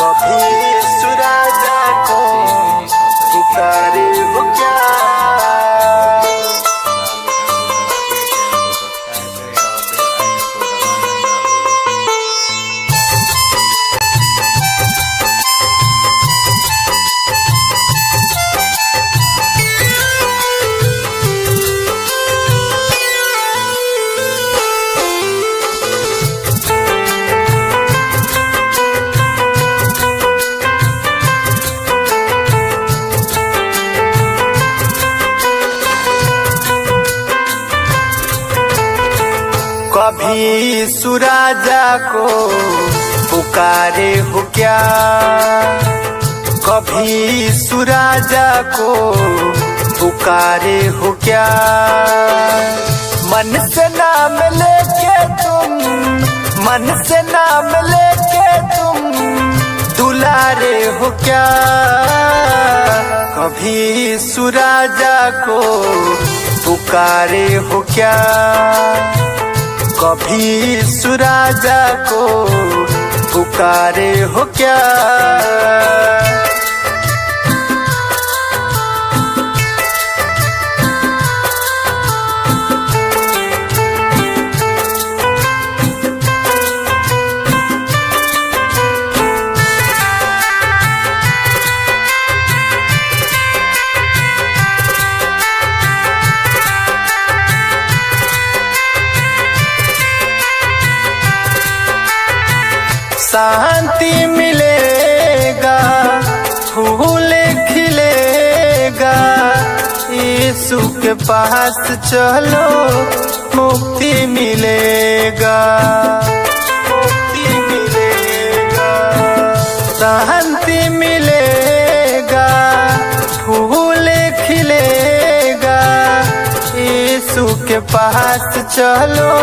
कभी सुराजा को पुकारे हो क्या। कभी सुराजा को पुकारे हो क्या। कभी सुराजा को पुकारे हो क्या। मन से नाम लेके तुम, मन से नाम लेके तुम दुलारे हो क्या। कभी सुराजा को पुकारे हो क्या। कभी सुराजा को पुकारे हो क्या। शांति मिलेगा, फूल खिलेगा, यीशु के पास चलो मुक्ति मिलेगा, मुक्ति मिलेगा। शांति मिलेगा, फूल खिलेगा, यीशु के पास चलो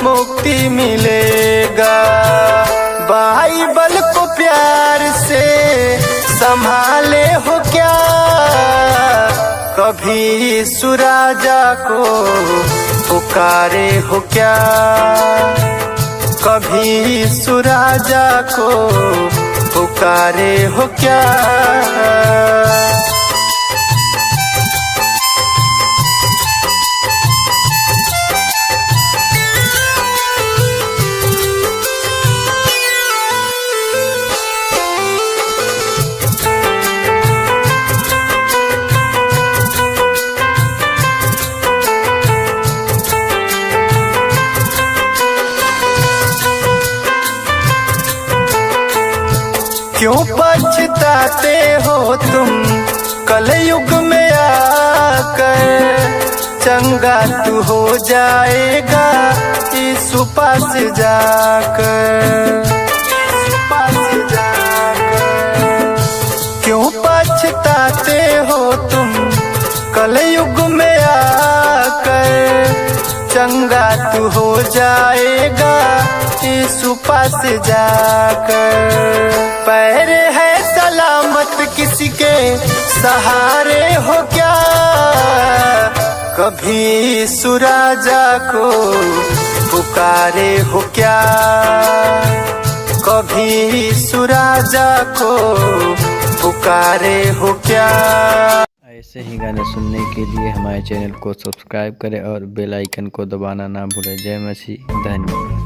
मुक्ति मिलेगा। बाइबल को प्यार से संभाले हो क्या। कभी सुराजा को पुकारे हो क्या। कभी सुराजा को पुकारे हो क्या। क्यों पछताते हो तुम कलयुग में आकर। चंगा तू हो जाएगा यीशु पास जाकर, पास जाकर। क्यों पछताते हो तुम कलयुग में आकर। चंगा तू हो जाएगा यीशु पास जाकर। पैर है सलामत किसी के सहारे हो क्या। कभी सुराजा को पुकारे हो क्या। कभी सुराजा को पुकारे हो क्या। ऐसे ही गाने सुनने के लिए हमारे चैनल को सब्सक्राइब करें और बेल आइकन को दबाना ना भूलें। जय मसीह। धन्यवाद।